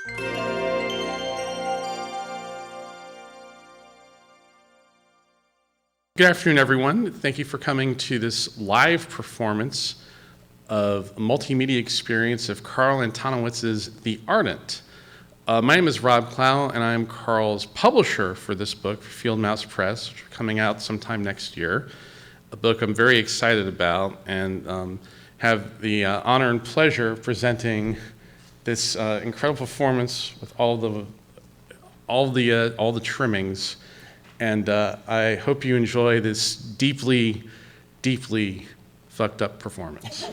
Good afternoon, everyone. Thank you for coming to this live performance of a multimedia experience of Carl Antonowicz's The Ardent. My name is Rob Clow, and I am Carl's publisher for this book, Field Mouse Press, which is coming out sometime next year. A book I'm very excited about, and have the honor and pleasure of presenting this incredible performance with all the trimmings. And I hope you enjoy this deeply, deeply fucked up performance.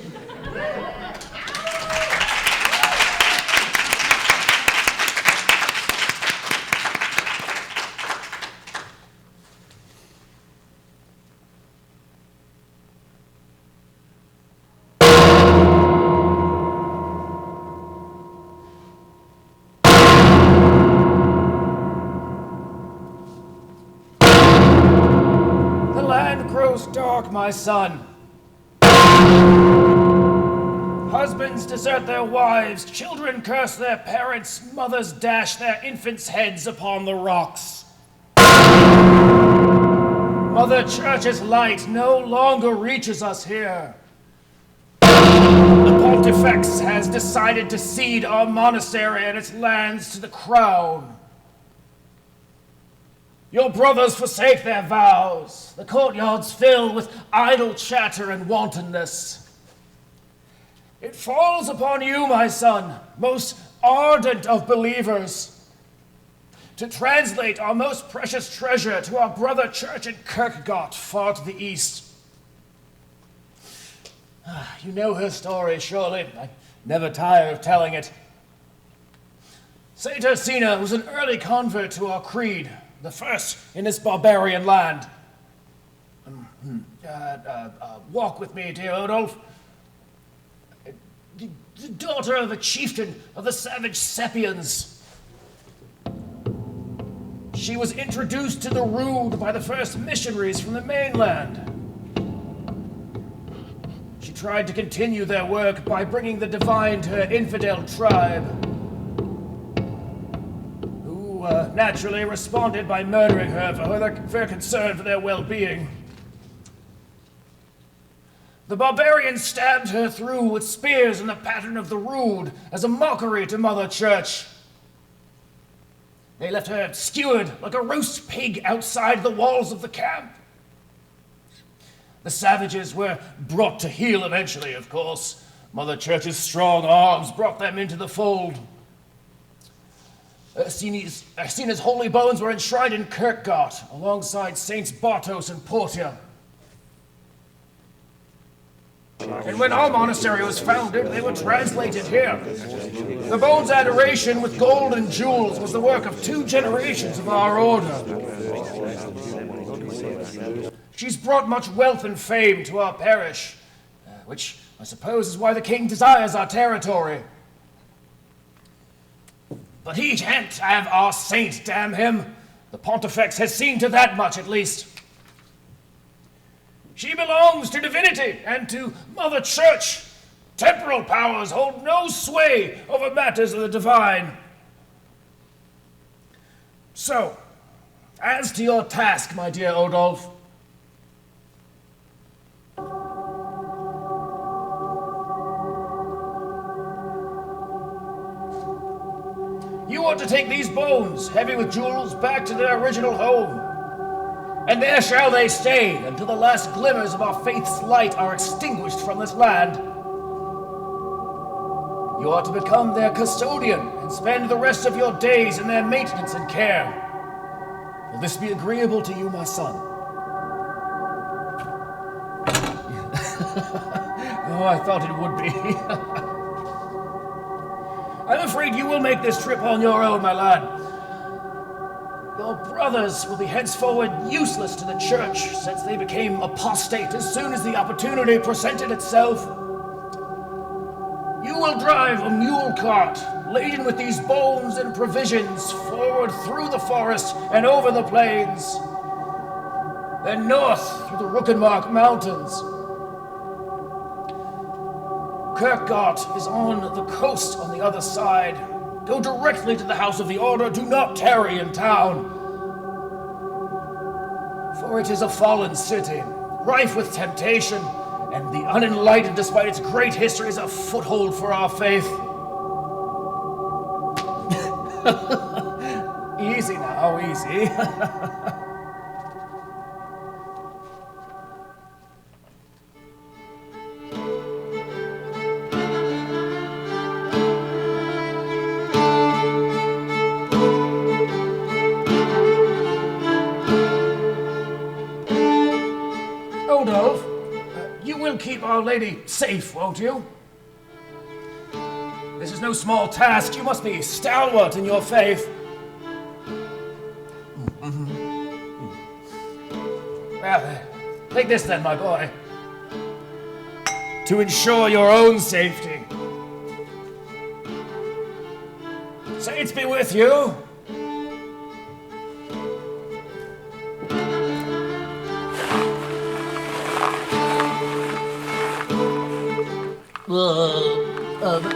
Dark, my son. Husbands desert their wives, children curse their parents, mothers dash their infants' heads upon the rocks. Mother Church's light no longer reaches us here. The Pontifex has decided to cede our monastery and its lands to the crown. Your brothers forsake their vows. The courtyards fill with idle chatter and wantonness. It falls upon you, my son, most ardent of believers, to translate our most precious treasure to our brother church in Kirkgott, far to the east. You know her story, surely. I never tire of telling it. Saint Ursina was an early convert to our creed, the first in this barbarian land. Walk with me, dear Odulf. The daughter of a chieftain of the savage Sepians. She was introduced to the Rood by the first missionaries from the mainland. She tried to continue their work by bringing the divine to her infidel tribe, naturally responded by murdering her for their concern for their well-being. The barbarians stabbed her through with spears in the pattern of the Rood as a mockery to Mother Church. They left her skewered like a roast pig outside the walls of the camp. The savages were brought to heel eventually, of course. Mother Church's strong arms brought them into the fold. Ursina's holy bones were enshrined in Kirkgott, alongside Saints Bartos and Portia. And when our monastery was founded, they were translated here. The bones' adoration with gold and jewels was the work of 2 generations of our order. She's brought much wealth and fame to our parish, which I suppose is why the king desires our territory. But he can't have our saint, damn him. The Pontifex has seen to that much, at least. She belongs to divinity and to Mother Church. Temporal powers hold no sway over matters of the divine. So, as to your task, my dear Odulf, you ought to take these bones, heavy with jewels, back to their original home. And there shall they stay until the last glimmers of our faith's light are extinguished from this land. You are to become their custodian and spend the rest of your days in their maintenance and care. Will this be agreeable to you, my son? Oh, I thought it would be. I'm afraid you will make this trip on your own, my lad. Your brothers will be henceforward useless to the church, since they became apostate as soon as the opportunity presented itself. You will drive a mule cart laden with these bones and provisions forward through the forest and over the plains, then north through the Rückenmark Mountains. Kirkgott is on the coast on the other side. Go directly to the house of the order. Do not tarry in town. For it is a fallen city, rife with temptation, and the unenlightened, despite its great history, is a foothold for our faith. Easy now, easy. Odulf, you will keep Our Lady safe, won't you? This is no small task. You must be stalwart in your faith. Well, take this then, my boy. To ensure your own safety. Saints be with you.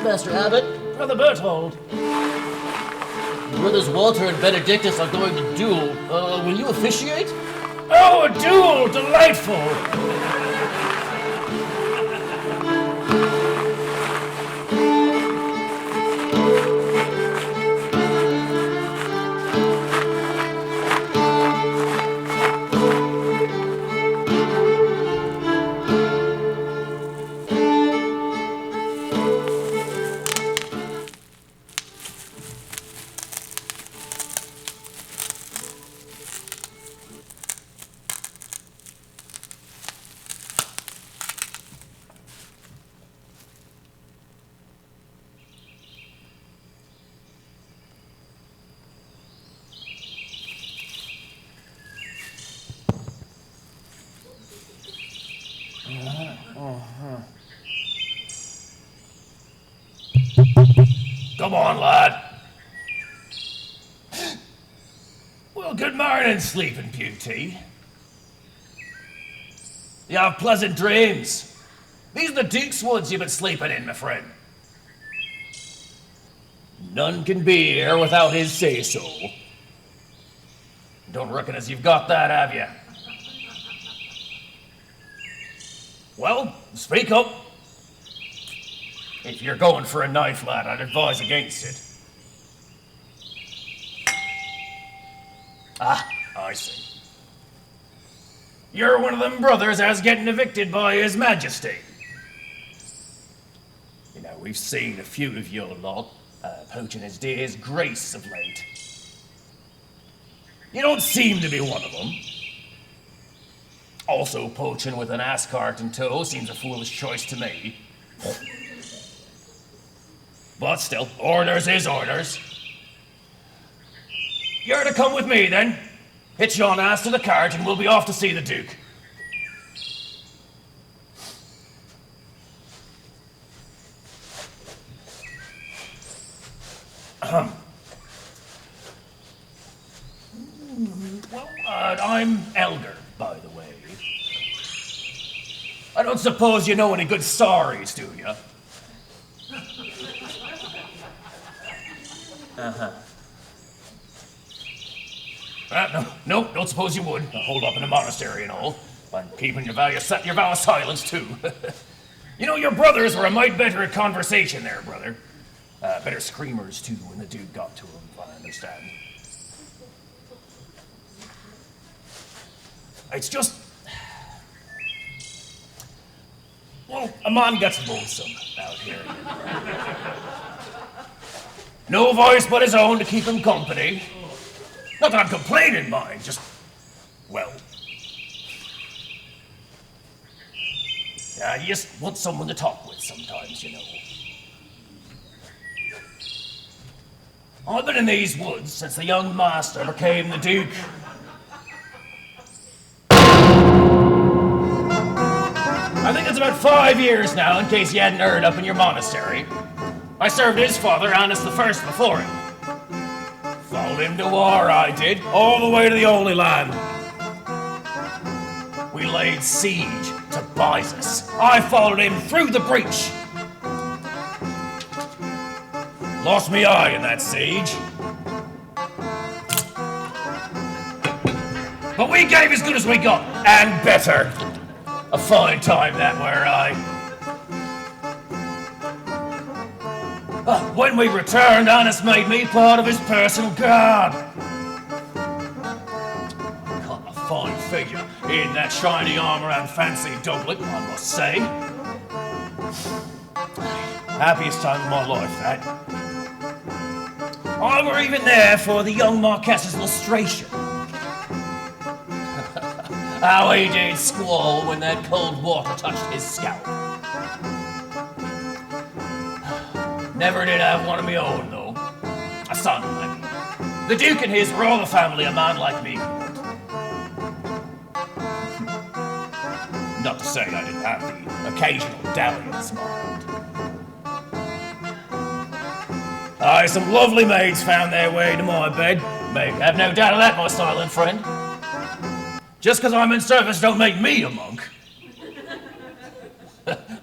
Master Abbot? Brother Berthold. Brothers Walter and Benedictus are going to duel. Will you officiate? Oh, a duel! Delightful! Come on, lad. Well, good morning, Sleeping Beauty. You have pleasant dreams. These are the Duke's woods you've been sleeping in, my friend. None can be here without his say-so. Don't reckon as you've got that, have you? Well, speak up. If you're going for a knife, lad, I'd advise against it. Ah, I see. You're one of them brothers as getting evicted by His Majesty. You know, we've seen a few of your lot poaching his dear's grace of late. You don't seem to be one of them. Also, poaching with an ass cart in tow seems a foolish choice to me. But still, orders is orders. You're to come with me, then. Hitch yon ass to the cart and we'll be off to see the Duke. Well, I'm Elder, by the way. I don't suppose you know any good stories, do you? No, don't suppose you would. Hold up in a monastery and all. And keeping your vow of silence, too. You know, your brothers were a mite better at conversation there, brother. Better screamers, too, when the dude got to them, if I understand. It's just... Well, a man gets lonesome out here. No voice but his own to keep him company. Not that I'm complaining, mind, just... well... you just want someone to talk with sometimes, you know. I've been in these woods since the young master became the Duke. I think it's about 5 years now, in case you hadn't heard up in your monastery. I served his father, Annas I, before him. Followed him to war, I did, all the way to the Holy Land. We laid siege to Byzus. I followed him through the breach. Lost me eye in that siege. But we gave as good as we got, and better. A fine time that were I. When we returned, Honest made me part of his personal guard. Cut a fine figure in that shiny armor and fancy doublet, I must say. Happiest time of my life, that. I were even there for the young Marquess's lustration. How he did squall when that cold water touched his scalp. Never did have one of my own, though. A son, I mean. The Duke and his royal family, a man like me. Not to say I didn't have the occasional dalliance mind. Aye, some lovely maids found their way to my bed. May have no doubt of that, my silent friend. Just because I'm in service don't make me a monk.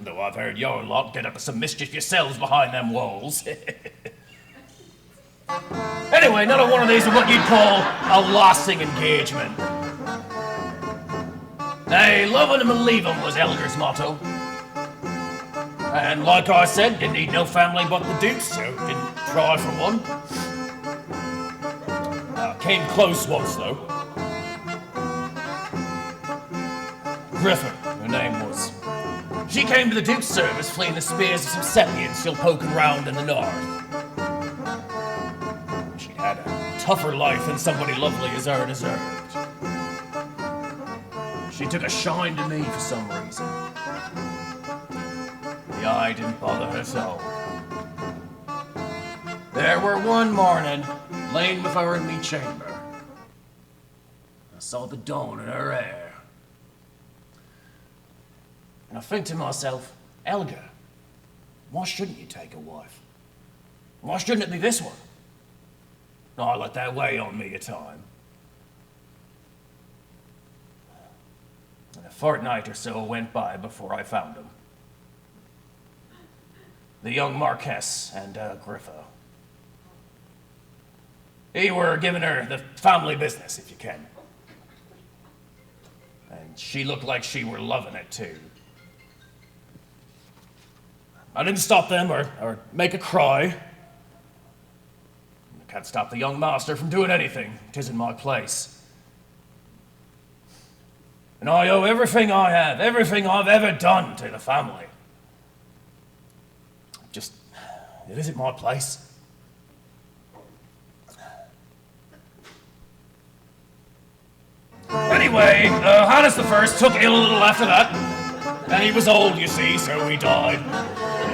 Though I've heard your lot get up to some mischief yourselves behind them walls. Anyway, none of one of these are what you'd call a lasting engagement. Nay, love 'em and leave 'em was Elgar's motto. And like I said, didn't need no family but the Duke's, so didn't try for one. Came close once, though. Griffin, her name was. She came to the Duke's service fleeing the spears of some Sepians still poking round in the north. She'd had a tougher life than somebody lovely as her deserved. She took a shine to me for some reason. The eye didn't bother her so. There were one morning, laying with her in me chamber. I saw the dawn in her hair. And I think to myself, Elgar, why shouldn't you take a wife? Why shouldn't it be this one? I let that weigh on me a time. And a fortnight or so went by before I found him. The young Marquess and Griffa. He were giving her the family business, if you can. And she looked like she were loving it too. I didn't stop them or make a cry. I can't stop the young master from doing anything. 'Tisn't my place. And I owe everything I have, everything I've ever done to the family. Just, it isn't my place. Anyway, Hannes I took ill a little after that. And he was old, you see, so he died.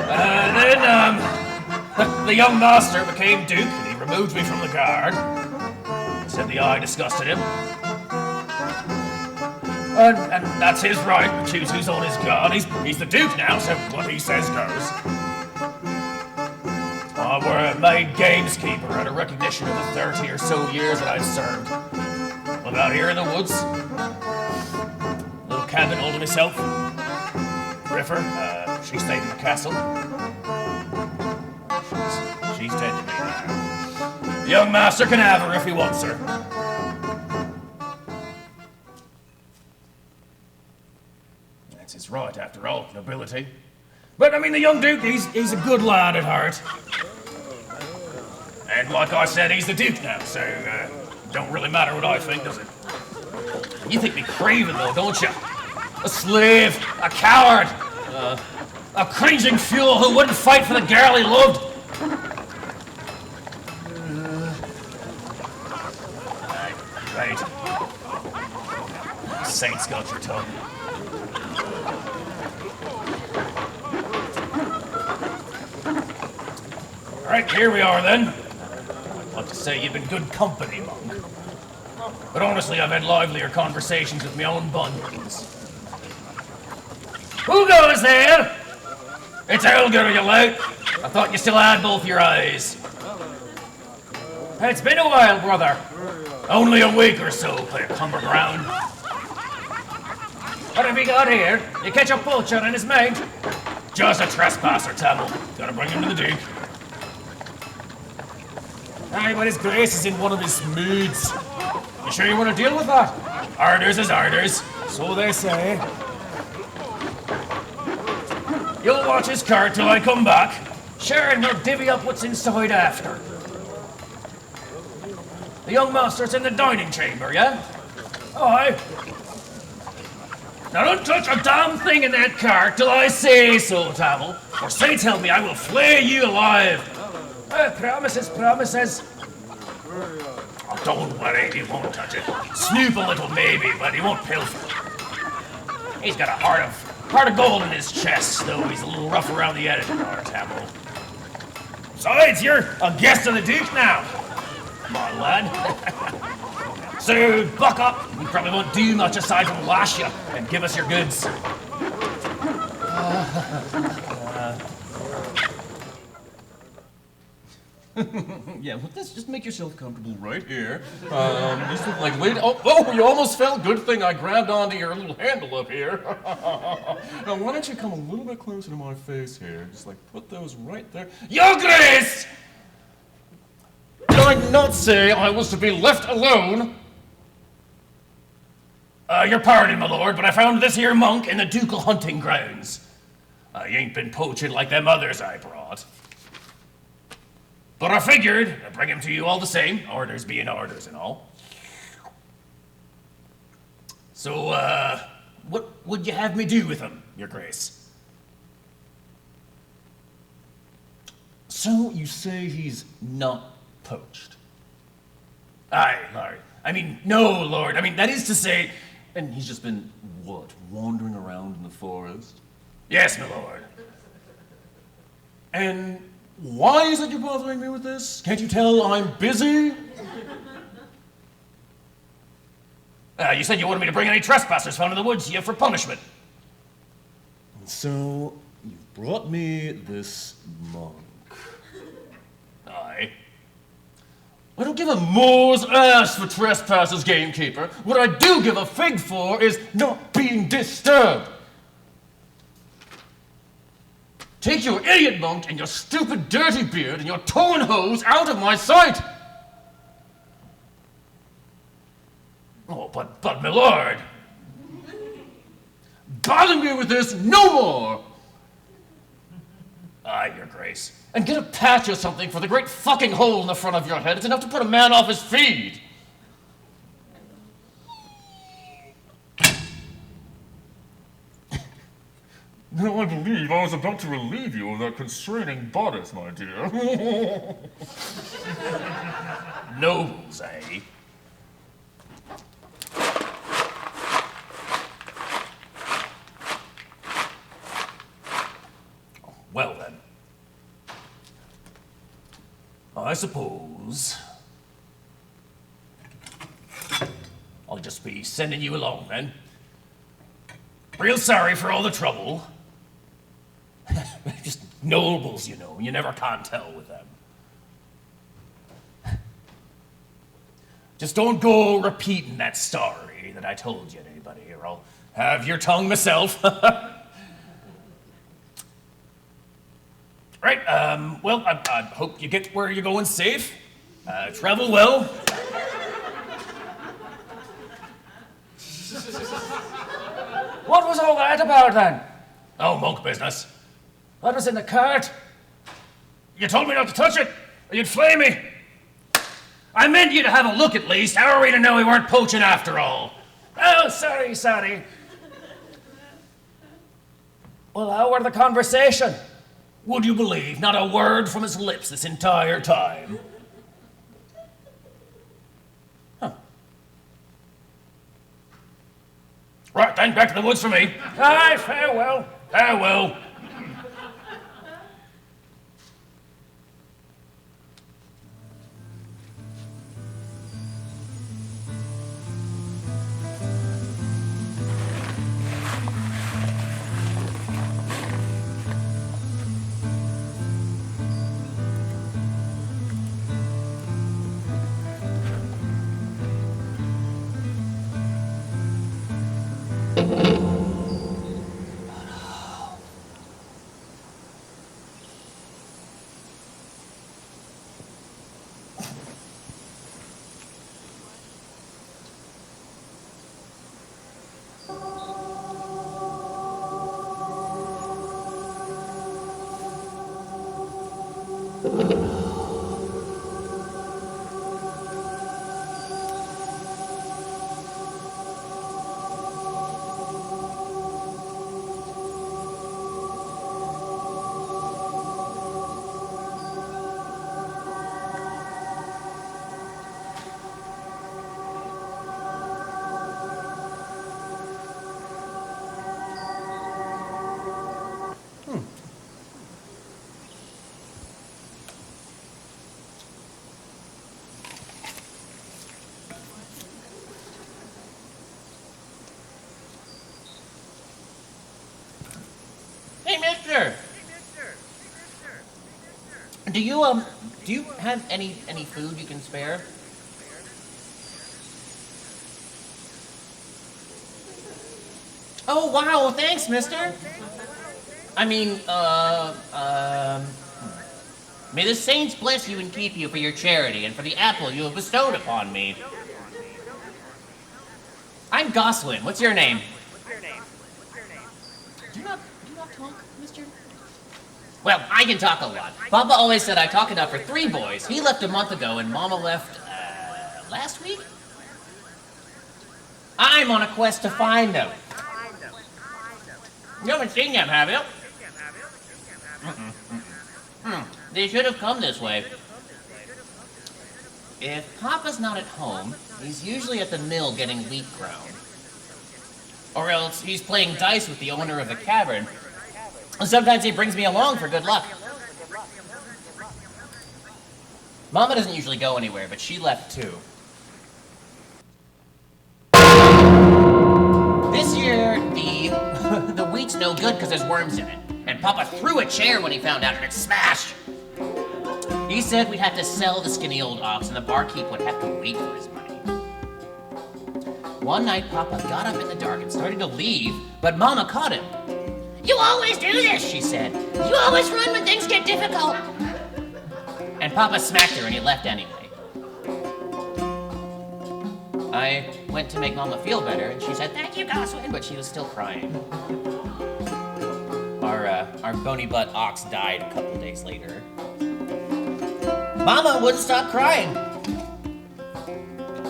Then, the young master became Duke, and he removed me from the guard. He said the eye disgusted him. And that's his right to choose who's on his guard. He's the Duke now, so what he says goes. I were made gameskeeper out of recognition of the 30 or so years that I've served. Live out here in the woods. Little cabin all to myself. Griffer, she stayed in the castle. She's dead to me now. The young master can have her if he wants her. That's his right, after all, nobility. But, I mean, the young Duke, he's a good lad at heart. And like I said, he's the Duke now, so don't really matter what I think, does it? You think me craven, though, don't you? A slave, a coward, a cringing fool who wouldn't fight for the girl he loved. Right. Saints got your tongue. All right, here we are then. I'd like to say you've been good company, monk. But honestly, I've had livelier conversations with my own bunions. Who goes there? It's Elgar, you lout. I thought you still had both your eyes. It's been a while, brother. Only a week or so, clear cumber ground. What have you got here? You catch a poacher and his mate? Just a trespasser, Tamil. Gotta bring him to the Duke. Aye, but his grace is in one of his moods. You sure you want to deal with that? Orders is orders, so they say. You'll watch his cart till I come back. Sure, and we'll divvy up what's inside after. The young master's in the dining chamber, yeah? Aye. Now don't touch a damn thing in that cart till I say so, Tamil. Or say tell me I will flay you alive. Promises, promises. Oh, don't worry, he won't touch it. Snoop a little maybe, but he won't pilfer. He's got a heart of gold in his chest, though he's a little rough around the edges, our Tamil. Besides, you're a guest of the Duke now. Come on, lad. So, buck up. We probably won't do much aside from lash you and give us your goods. Yeah, well, just make yourself comfortable right here. Just like wait. Oh, you almost fell. Good thing I grabbed onto your little handle up here. Now, why don't you come a little bit closer to my face here? Just like put those right there. Your Grace! Did I not say I was to be left alone? Your pardon, my lord, but I found this here monk in the ducal hunting grounds. He ain't been poaching like them others I brought. But I figured I'd bring him to you all the same, orders being orders and all. So, what would you have me do with him, your grace? So you say he's not poached? Aye, lord. I mean, no, lord. I mean, that is to say... And he's just been, what, wandering around in the forest? Yes, my lord. And why is it you're bothering me with this? Can't you tell I'm busy? You said you wanted me to bring any trespassers found in the woods here for punishment. And so, you've brought me this monk. Aye. I don't give a mole's ass for trespassers, gamekeeper. What I do give a fig for is not being disturbed. Take your idiot monk and your stupid dirty beard and your torn hose out of my sight! Oh, but my lord. Bother me with this no more! Aye, your grace. And get a patch or something for the great fucking hole in the front of your head. It's enough to put a man off his feet. Now I believe I was about to relieve you of that constraining bodice, my dear. Nobles, eh? Well then. I suppose I'll just be sending you along then. Real sorry for all the trouble. Just nobles, you know. You never can tell with them. Just don't go repeating that story that I told you to anybody, or I'll have your tongue myself. Right, well, I hope you get where you're going safe. Travel well. What was all that about then? Oh, monk business. What was in the cart? You told me not to touch it, or you'd flay me. I meant you to have a look at least. How are we to know we weren't poaching after all? Oh, sorry. Well, how were the conversation? Would you believe not a word from his lips this entire time? Huh. Right then, back to the woods for me. Aye, farewell. Farewell. Hey, mister! Do you have any food you can spare? Oh, wow, thanks, mister! I mean, may the saints bless you and keep you for your charity and for the apple you have bestowed upon me. I'm Goswin. What's your name? Do you not talk, mister? Well, I can talk a lot. Papa always said I talk enough for 3 boys. He left a month ago and Mama left, last week? I'm on a quest to find them. You haven't seen them, have you? They should have come this way. If Papa's not at home, he's usually at the mill getting wheat ground. Or else he's playing dice with the owner of the cavern. And sometimes he brings me along for good luck. Mama doesn't usually go anywhere, but she left too. This year, the wheat's no good because there's worms in it. And Papa threw a chair when he found out and it smashed. He said we'd have to sell the skinny old ox and the barkeep would have to wait for his money. One night, Papa got up in the dark and started to leave, but Mama caught him. You always do this, she said. You always run when things get difficult. And Papa smacked her and he left anyway. I went to make Mama feel better and she said, thank you, Goswin, but she was still crying. Our bony butt ox died a couple days later. Mama wouldn't stop crying.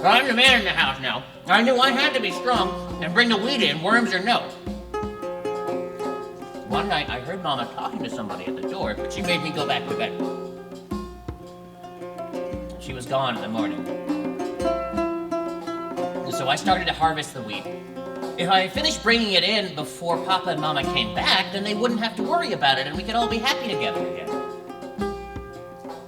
I'm the man in the house now. I knew I had to be strong and bring the wheat in, worms or no. One night, I heard Mama talking to somebody at the door, but she made me go back to bed. She was gone in the morning. So I started to harvest the wheat. If I finished bringing it in before Papa and Mama came back, then they wouldn't have to worry about it and we could all be happy together again.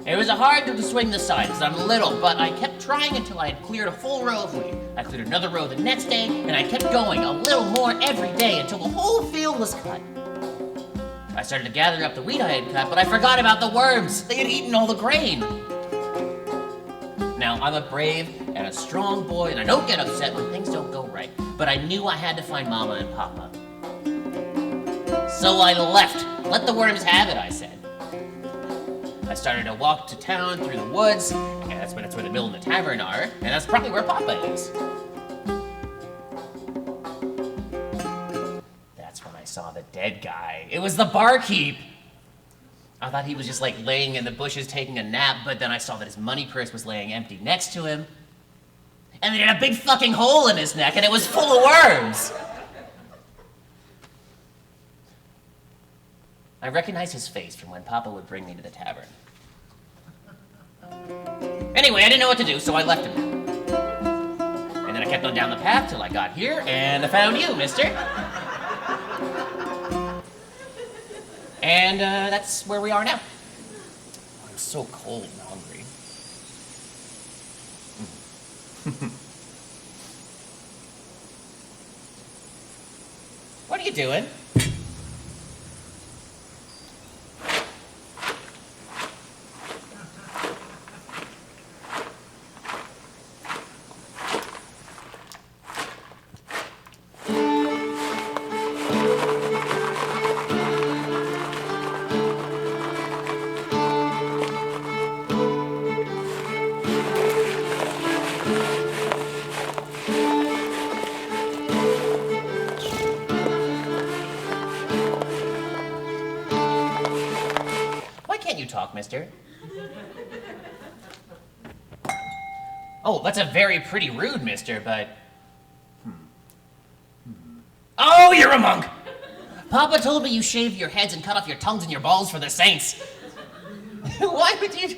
It was hard to swing the scythe because I'm little, but I kept trying until I had cleared a full row of wheat. I cleared another row the next day, and I kept going a little more every day until the whole field was cut. I started to gather up the wheat I had cut, but I forgot about the worms. They had eaten all the grain. Now, I'm a brave and a strong boy, and I don't get upset when things don't go right, but I knew I had to find Mama and Papa. So I left. Let the worms have it, I said. I started to walk to town through the woods, and that's where the mill and the tavern are, and that's probably where Papa is. That's when I saw the dead guy. It was the barkeep. I thought he was just like laying in the bushes taking a nap, but then I saw that his money purse was laying empty next to him. And he had a big fucking hole in his neck, and it was full of worms. I recognized his face from when Papa would bring me to the tavern. Anyway, I didn't know what to do, so I left him. And then I kept on down the path till I got here, and I found you, mister. And that's where we are now. I'm so cold and hungry. What are you doing? Mister. Oh, that's a very pretty rude, mister, but... Oh, you're a monk! Papa told me you shaved your heads and cut off your tongues and your balls for the saints. Why would you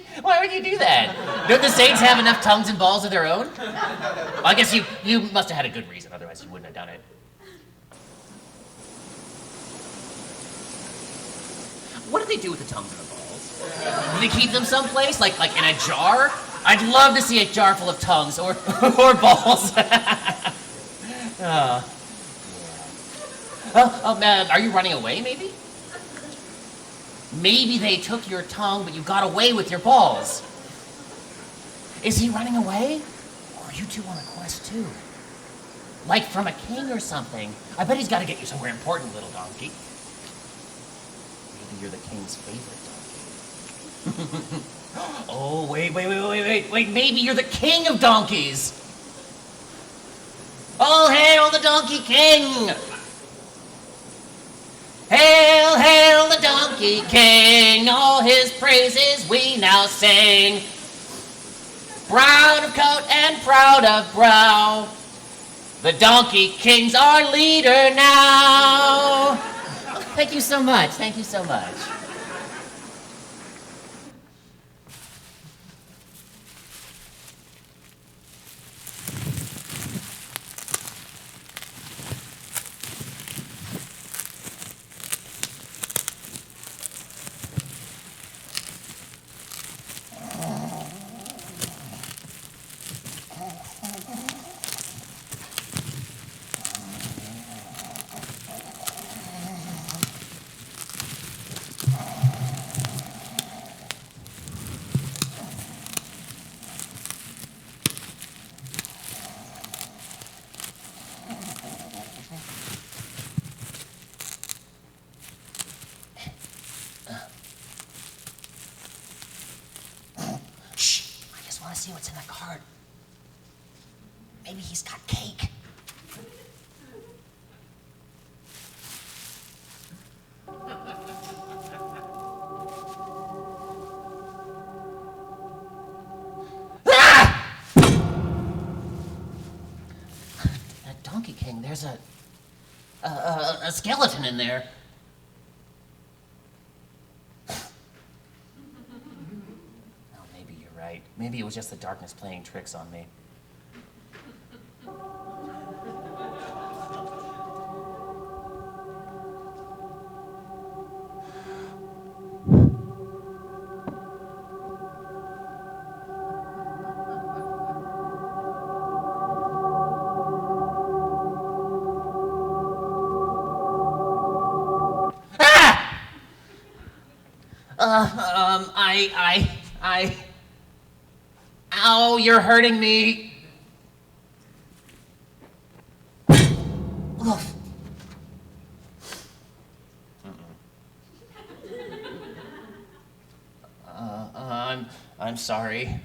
do that? Don't the saints have enough tongues and balls of their own? Well, I guess you must have had a good reason, otherwise you wouldn't have done it. What do they do with the tongues and the balls? Do they keep them someplace, like in a jar? I'd love to see a jar full of tongues or balls. Man, are you running away, maybe? Maybe they took your tongue, but you got away with your balls. Is he running away? Or are you two on a quest, too? Like from a king or something. I bet he's got to get you somewhere important, little donkey. Maybe you're the king's favorite donkey. Oh, wait. Maybe you're the king of donkeys. All hail the Donkey King! Hail, hail the Donkey King! All his praises we now sing. Brown of coat and proud of brow, the Donkey King's our leader now. Thank you so much. Thank you so much. See what's in that cart. Maybe he's got cake. Ah! That Donkey King, there's a skeleton in there. Maybe it was just the darkness playing tricks on me. Ow, you're hurting me. Oof. I'm sorry.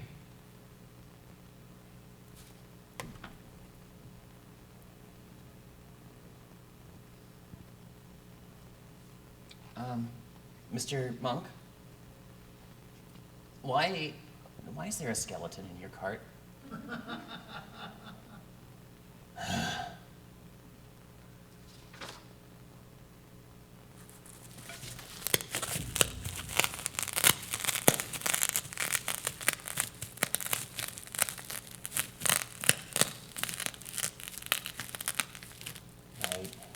Mr. Monk? Why is there a skeleton in your cart?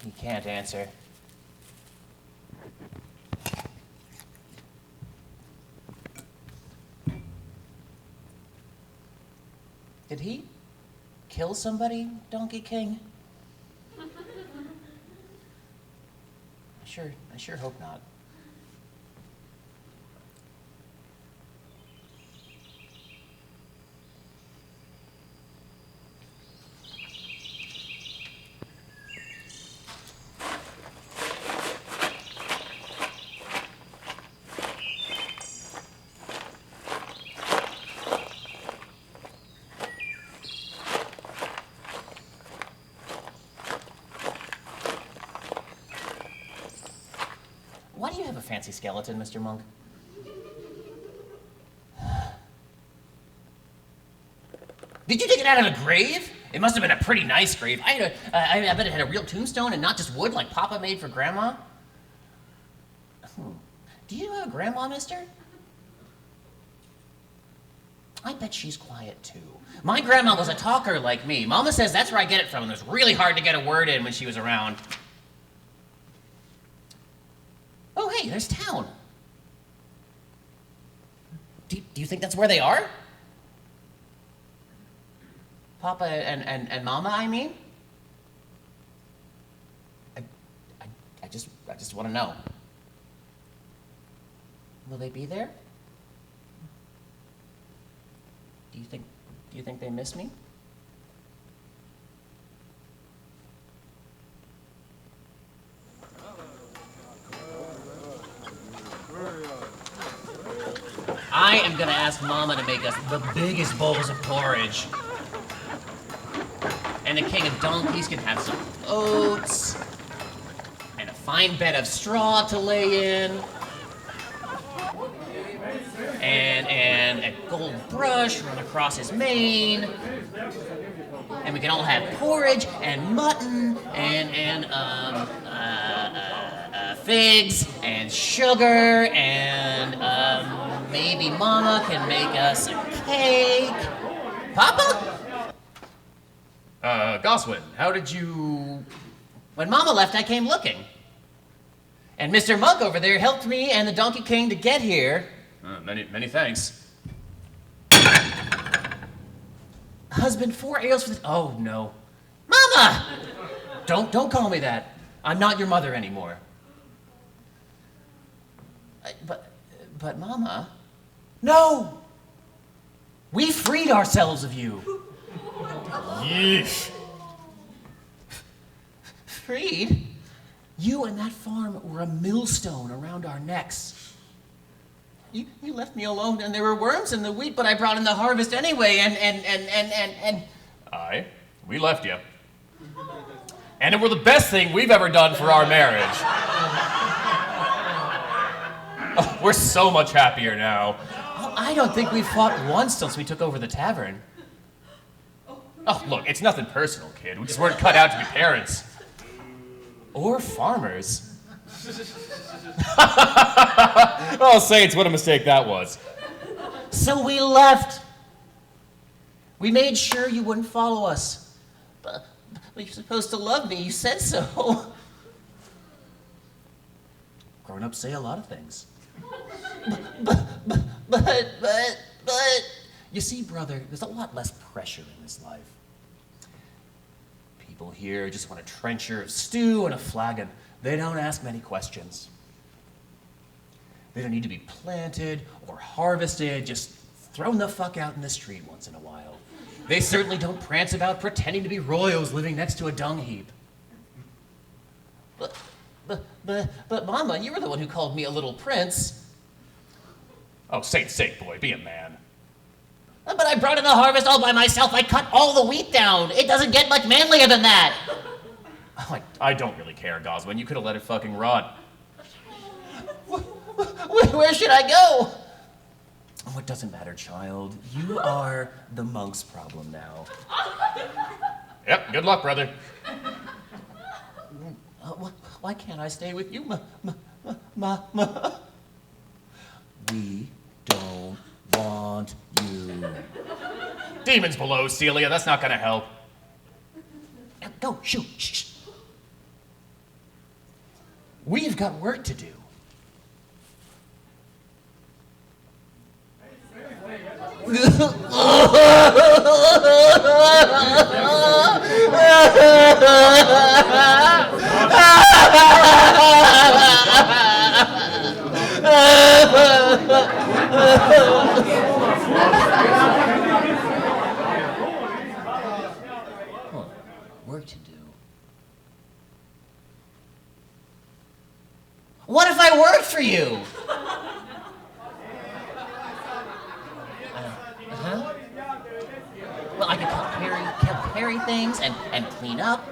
He can't answer. Did he kill somebody, Donkey King? I sure hope not. Why do you have a fancy skeleton, Mr. Monk? Did you dig it out of the grave? It must have been a pretty nice grave. I bet it had a real tombstone and not just wood like Papa made for Grandma. Do you have a grandma, mister? I bet she's quiet too. My grandma was a talker like me. Mama says that's where I get it from, and it was really hard to get a word in when she was around. Oh, hey, there's town. Do you think that's where they are? Papa and Mama, I mean? I just want to know. Will they be there? Do you think they miss me? I am gonna ask Mama to make us the biggest bowls of porridge. And the king of donkeys can have some oats. And a fine bed of straw to lay in. And a gold brush run across his mane. And we can all have porridge and mutton and figs and sugar and maybe Mama can make us a cake. Papa? Goswin, how did you... When Mama left, I came looking. And Mr. Monk over there helped me and the Donkey King to get here. Many thanks. Husband, 4 ales for the... Oh, no. Mama! Don't call me that. I'm not your mother anymore. But Mama... No! We freed ourselves of you. Yeesh. Freed? You and that farm were a millstone around our necks. You left me alone and there were worms in the wheat, but I brought in the harvest anyway, and... Aye, we left you. And it were the best thing we've ever done for our marriage. Oh, we're so much happier now. Well, I don't think we've fought once since we took over the tavern. Oh, look, it's nothing personal, kid. We just weren't cut out to be parents. Or farmers. Oh, saints, what a mistake that was. So we left. We made sure you wouldn't follow us. But you're supposed to love me. You said so. Grown-ups say a lot of things. But... You see, brother, there's a lot less pressure in this life. People here just want a trencher of stew and a flagon. They don't ask many questions. They don't need to be planted or harvested, just thrown the fuck out in the street once in a while. They certainly don't prance about pretending to be royals living next to a dung heap. But Mama, you were the one who called me a little prince. Oh, saint's sake, boy, be a man. But I brought in the harvest all by myself. I cut all the wheat down. It doesn't get much manlier than that. I don't really care, Goswin. You could have let it fucking rot. Where should I go? Oh, it doesn't matter, child. You are the monk's problem now. Yep, good luck, brother. Why can't I stay with you, Ma? We don't want you. Demons below, Celia. That's not gonna help. Go, shoot. Shh. We've got work to do. Work to do. What if I worked for you? Well, I could carry things and clean up.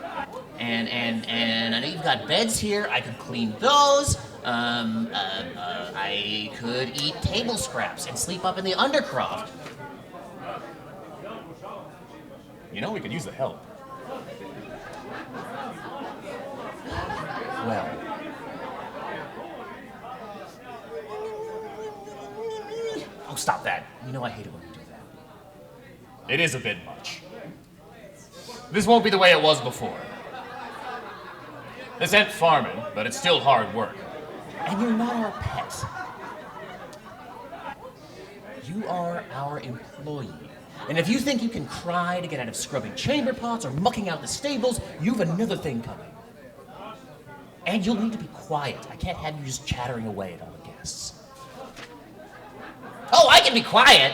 And I know you've got beds here. I could clean those. I could eat table scraps and sleep up in the undercroft. You know, we could use the help. Well. Oh, stop that. You know I hate it when you do that. It is a bit much. This won't be the way it was before. This ain't farming, but it's still hard work. And you're not our pet. You are our employee. And if you think you can cry to get out of scrubbing chamber pots or mucking out the stables, you've another thing coming. And you'll need to be quiet. I can't have you just chattering away at all the guests. Oh, I can be quiet.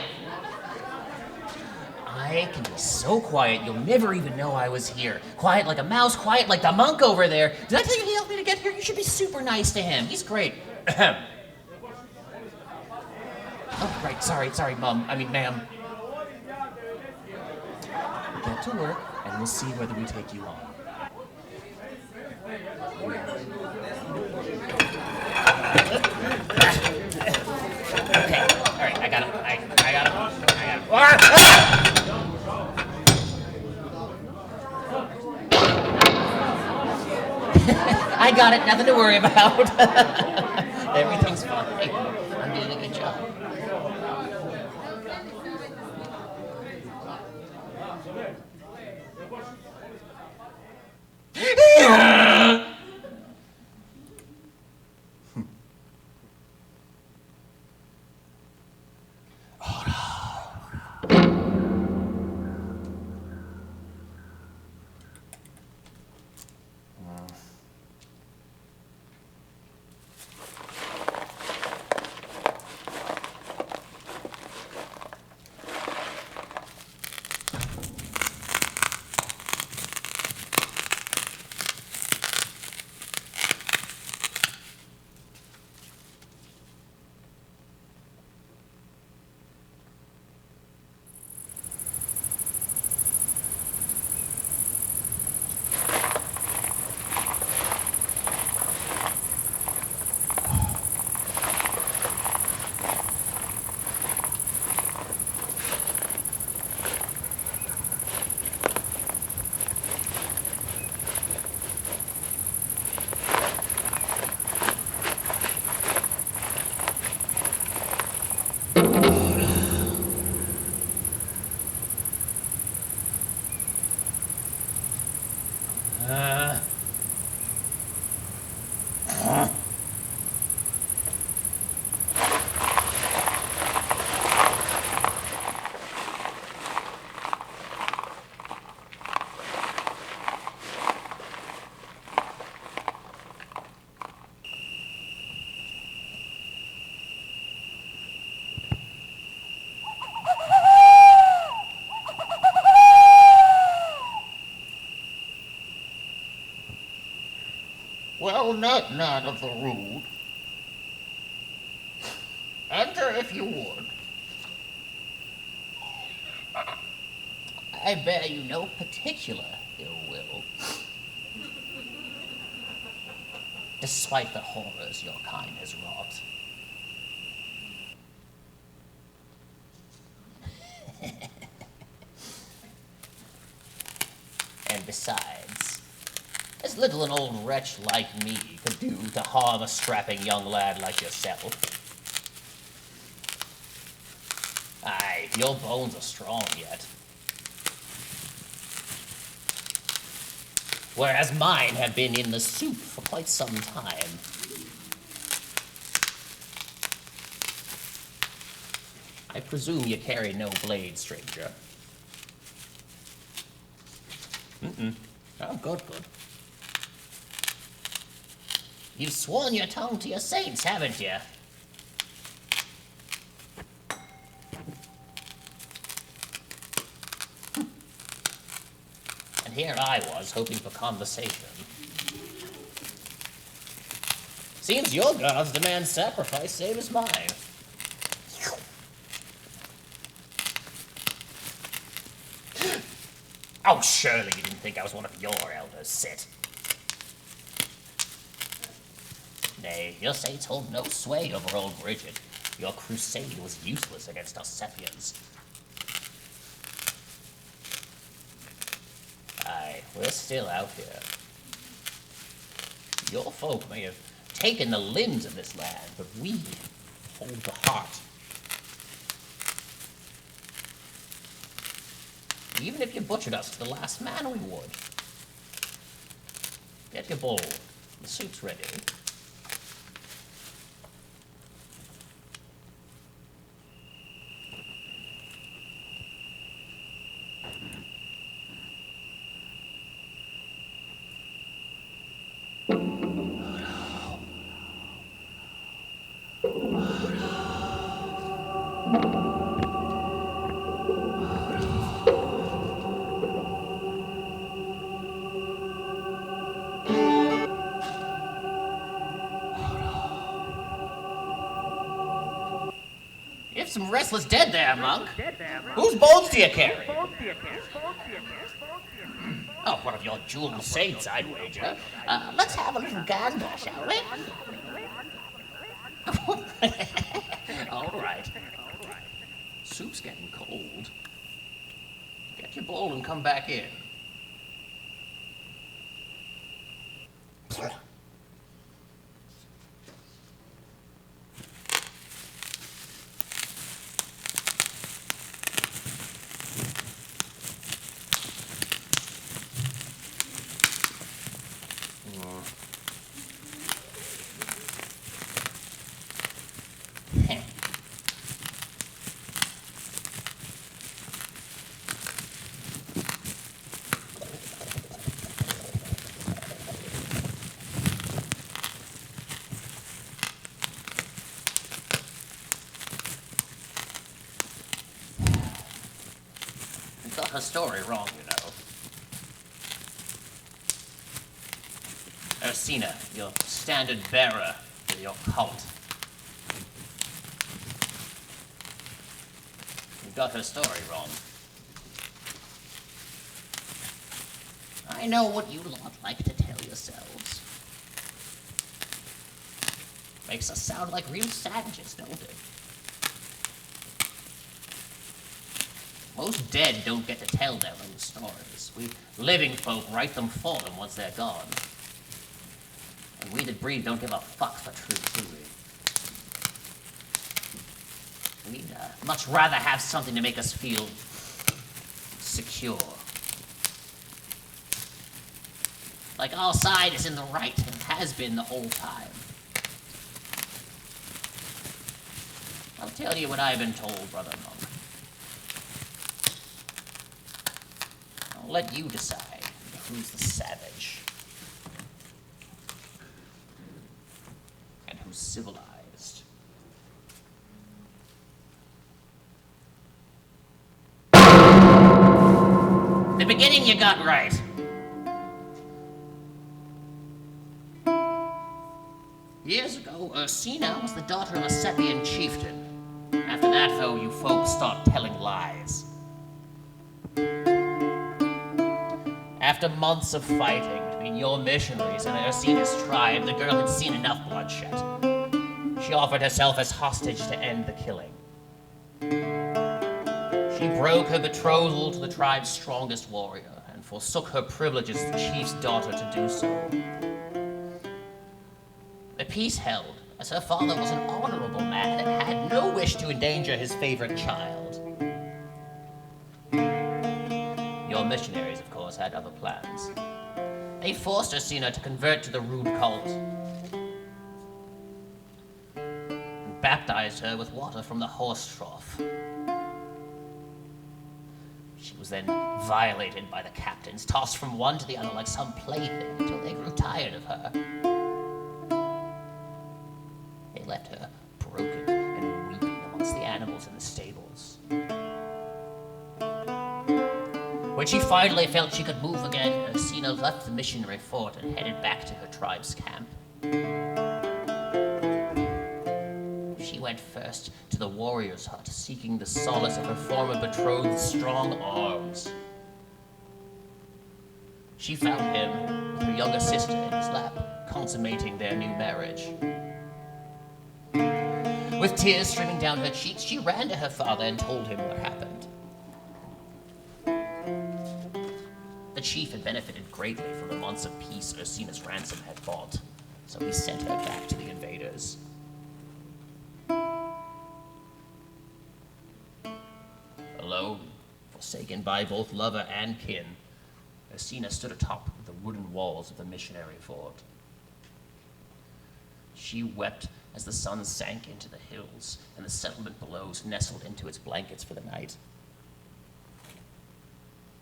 I can be so quiet you'll never even know I was here. Quiet like a mouse, quiet like the monk over there. Did I tell you he helped me to get here? You should be super nice to him. He's great. Oh, right, sorry, ma'am. Get to work, and we'll see whether we take you on. Okay, all right, I got him. I got him. I got it. Nothing to worry about. Everything's fine. I'm doing a good job. Well, none of the rude. Enter if you would. I bear you no particular ill will. Despite the horrors your kind has wrought. And besides, as little an old wretch like me could do to harm a strapping young lad like yourself. Aye, your bones are strong yet. Whereas mine have been in the soup for quite some time. I presume you carry no blade, stranger. Oh, good. You've sworn your tongue to your saints, haven't you? And here I was, hoping for conversation. Seems your gods demand sacrifice, same as mine. Oh, surely you didn't think I was one of your elders, Sit. Nay, your saints hold no sway over old Bridget. Your crusade was useless against us Sepians. we're still out here. Your folk may have taken the limbs of this land, but we hold the heart. Even if you butchered us to the last man, we would. Get your bowl. The soup's ready. You have some restless dead there, monk. Whose bones do you carry? Oh, one of your jeweled saints, I'd wager. Let's have a little gander, shall we? All right. Soup's getting cold. Get your bowl and come back in. Got her story wrong, you know. Ursina, your standard bearer for your cult. You got her story wrong. I know what you lot like to tell yourselves. Makes us sound like real savages, don't it? Most dead don't get to tell their own stories. We living folk write them for them once they're gone. And we that breathe don't give a fuck for truth, do we? We'd much rather have something to make us feel secure. Like our side is in the right and has been the whole time. I'll tell you what I've been told, Brother Monk. I'll let you decide who's the savage and who's civilized. The beginning you got right. Years ago, Ursina was the daughter of a Seppian chieftain. After that, though, you folks start telling lies. After months of fighting between your missionaries and Ursina's tribe, the girl had seen enough bloodshed. She offered herself as hostage to end the killing. She broke her betrothal to the tribe's strongest warrior and forsook her privilege as the chief's daughter to do so. The peace held, as her father was an honorable man and had no wish to endanger his favorite child. Your missionaries, of course, had other plans. They forced Ursina to convert to the rude cult and baptized her with water from the horse trough. She was then violated by the captains, tossed from one to the other like some plaything until they grew tired of her. They left her broken and weeping amongst the animals in the stables. When she finally felt she could move again, Ursina left the missionary fort and headed back to her tribe's camp. She went first to the warrior's hut, seeking the solace of her former betrothed's strong arms. She found him with her younger sister in his lap, consummating their new marriage. With tears streaming down her cheeks, she ran to her father and told him what happened. The chief had benefited greatly from the months of peace Ursina's ransom had bought, so he sent her back to the invaders. Alone, forsaken by both lover and kin, Ursina stood atop the wooden walls of the missionary fort. She wept as the sun sank into the hills and the settlement below nestled into its blankets for the night.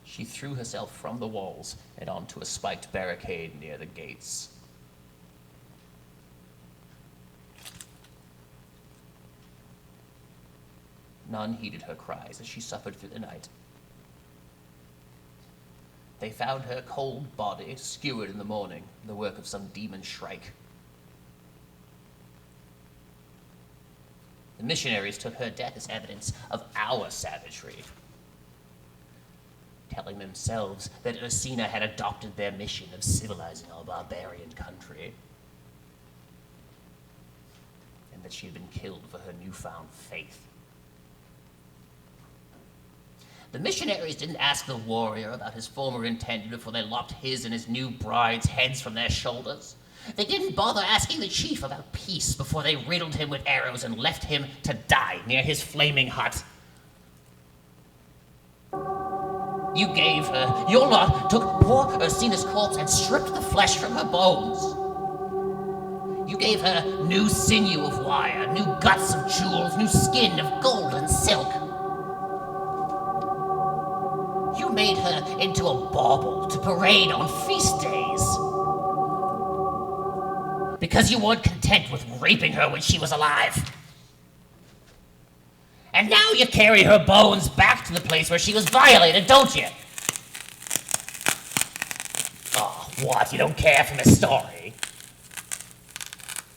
She threw herself from the walls and onto a spiked barricade near the gates. None heeded her cries as she suffered through the night. They found her cold body skewered in the morning, the work of some demon shrike. The missionaries took her death as evidence of our savagery, telling themselves that Ursina had adopted their mission of civilizing our barbarian country, and that she had been killed for her newfound faith. The missionaries didn't ask the warrior about his former intended before they lopped his and his new bride's heads from their shoulders. They didn't bother asking the chief about peace before they riddled him with arrows and left him to die near his flaming hut. You gave her, your lot took poor Ursina's corpse and stripped the flesh from her bones. You gave her new sinew of wire, new guts of jewels, new skin of gold and silk. You made her into a bauble to parade on feast days. Because you weren't content with raping her when she was alive. And now you carry her bones back to the place where she was violated, don't you? Oh, what? You don't care for the story?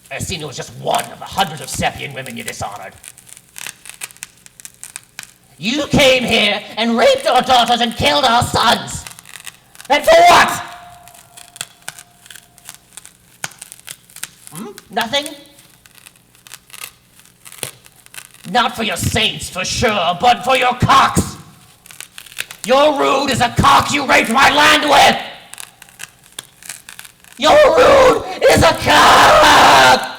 Ursina was just one of the hundreds of Sepian women you dishonored. You came here and raped our daughters and killed our sons. And for what? Nothing? Not for your saints, for sure, but for your cocks. Your rude is a cock you raped my land with. Your rude is a cock!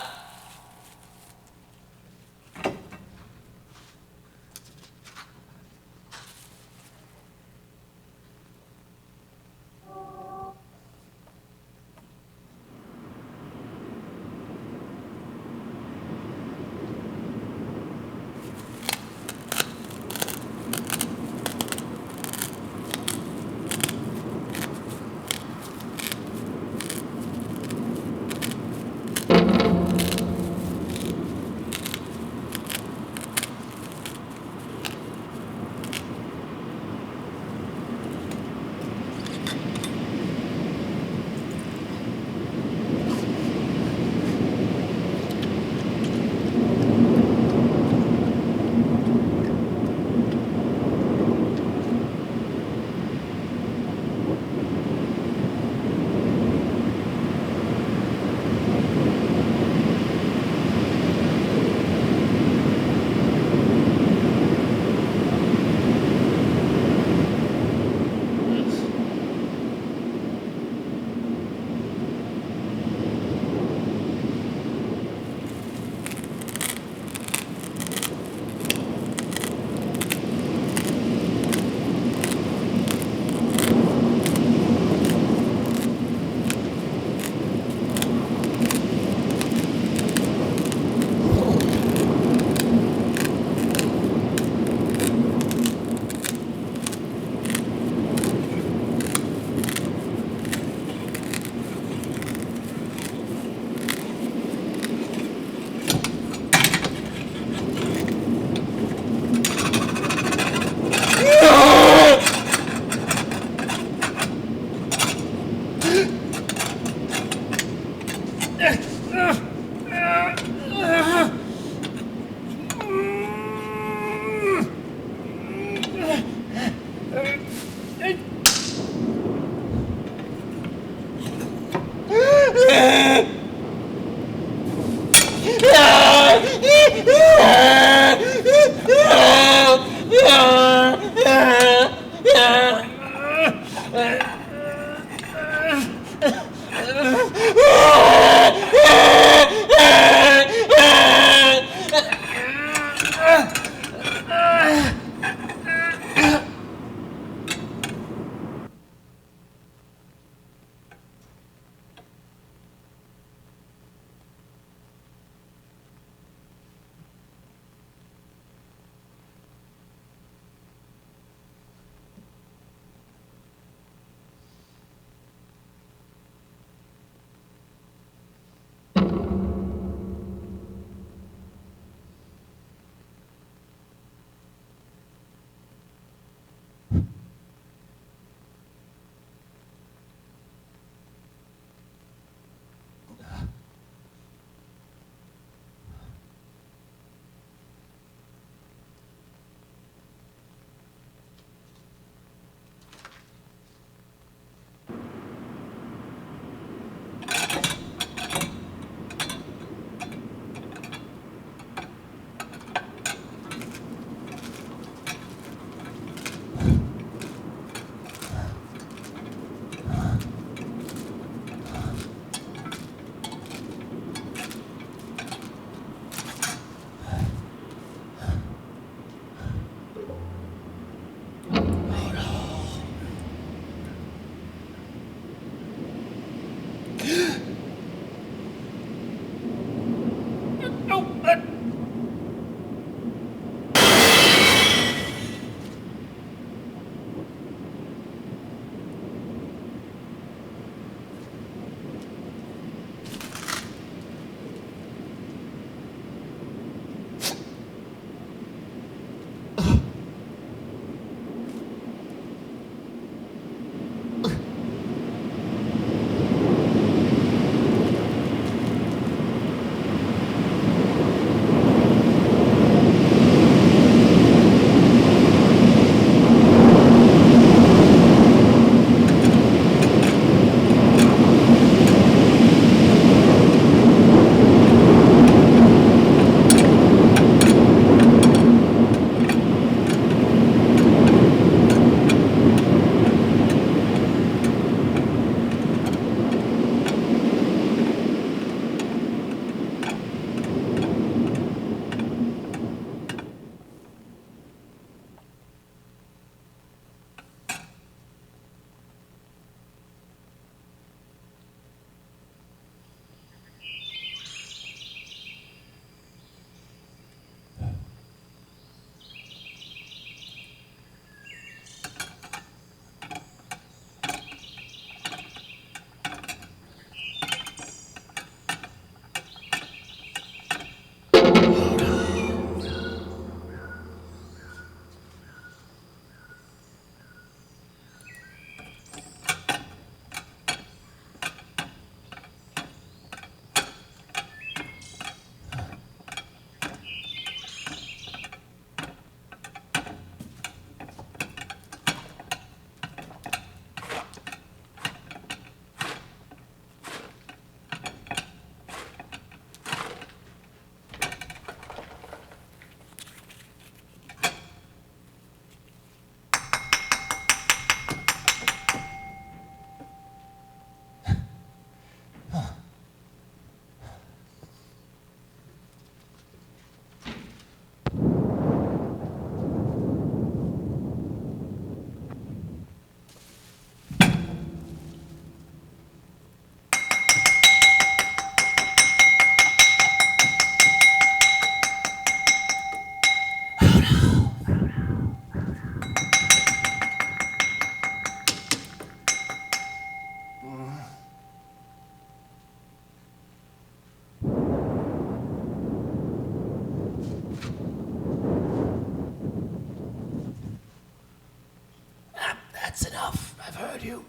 I've heard you.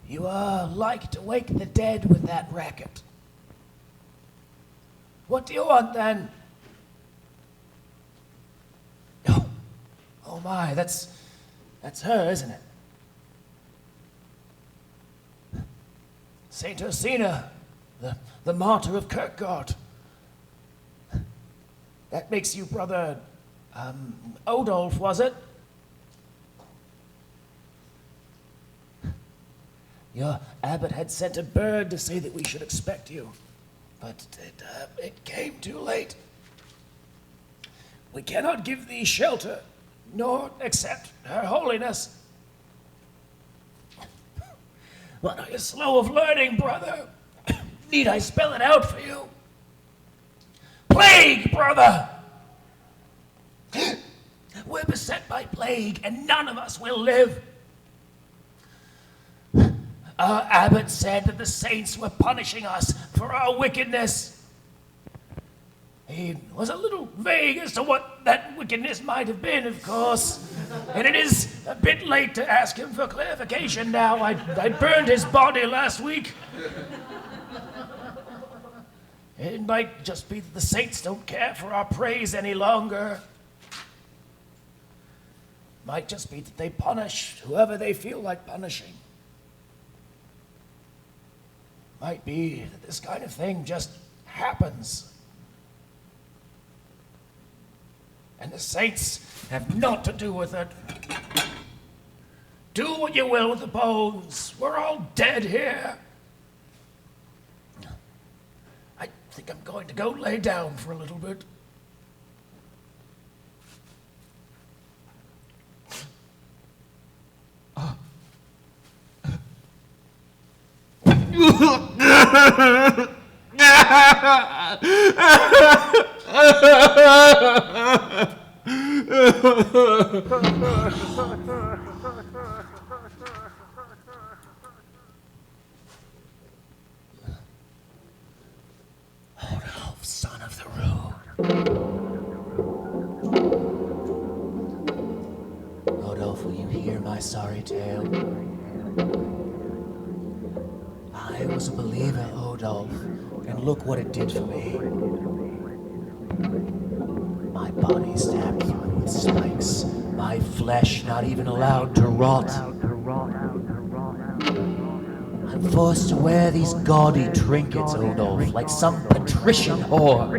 You like to wake the dead with that racket. What do you want then? Oh, oh my, that's her, isn't it? Saint Ursina, the martyr of Kirkgard. That makes you brother, Odulf, was it? Your abbot had sent a bird to say that we should expect you, but it came too late. We cannot give thee shelter, nor accept her holiness. What are you slow of learning, brother? Need I spell it out for you? Plague, brother! We're beset by plague, and none of us will live. Our abbot said that the saints were punishing us for our wickedness. He was a little vague as to what that wickedness might have been, of course. And it is a bit late to ask him for clarification now. I burned his body last week. It might just be that the saints don't care for our praise any longer. Might just be that they punish whoever they feel like punishing. Might be that this kind of thing just happens. And the saints have naught to do with it. Do what you will with the bones. We're all dead here. I think I'm going to go lay down for a little bit. Odulf, son of the road. Odulf, will you hear my sorry tale? I was a believer, Odulf, and look what it did for me. My body stabbed through with spikes, my flesh not even allowed to rot. I'm forced to wear these gaudy trinkets, Odulf, like some patrician whore.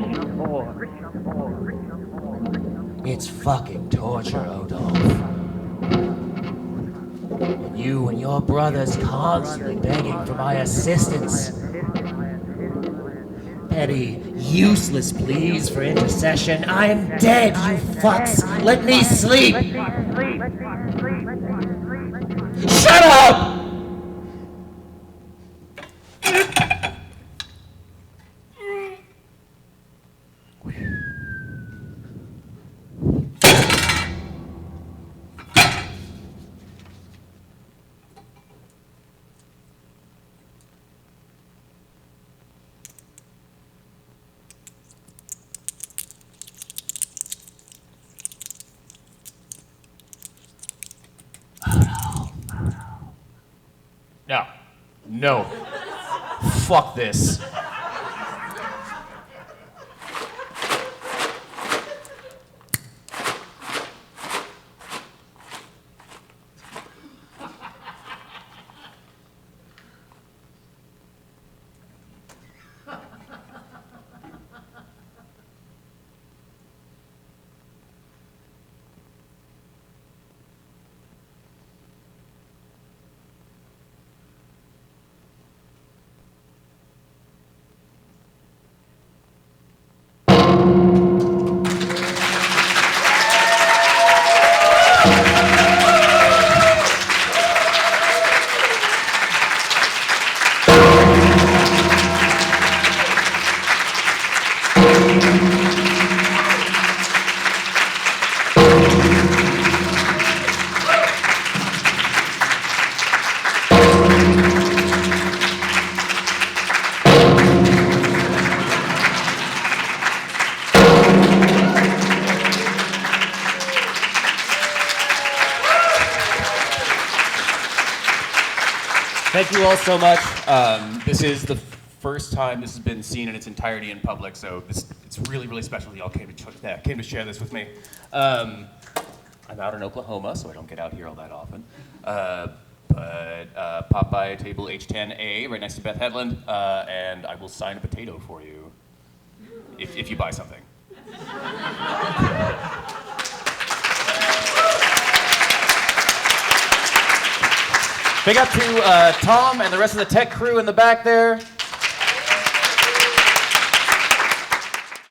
It's fucking torture, Odulf. And you and your brothers constantly begging for my assistance. Petty, useless pleas for intercession. I'm dead, you fucks! Let me sleep! Shut up! No. Fuck this. Thank you all so much. This is the first time this has been seen in its entirety in public, so it's really, really special that y'all came to share this with me. I'm out in Oklahoma, so I don't get out here all that often. But pop by table H10A right next to Beth Hedlund, and I will sign a potato for you if you buy something. Big up to Tom and the rest of the tech crew in the back there.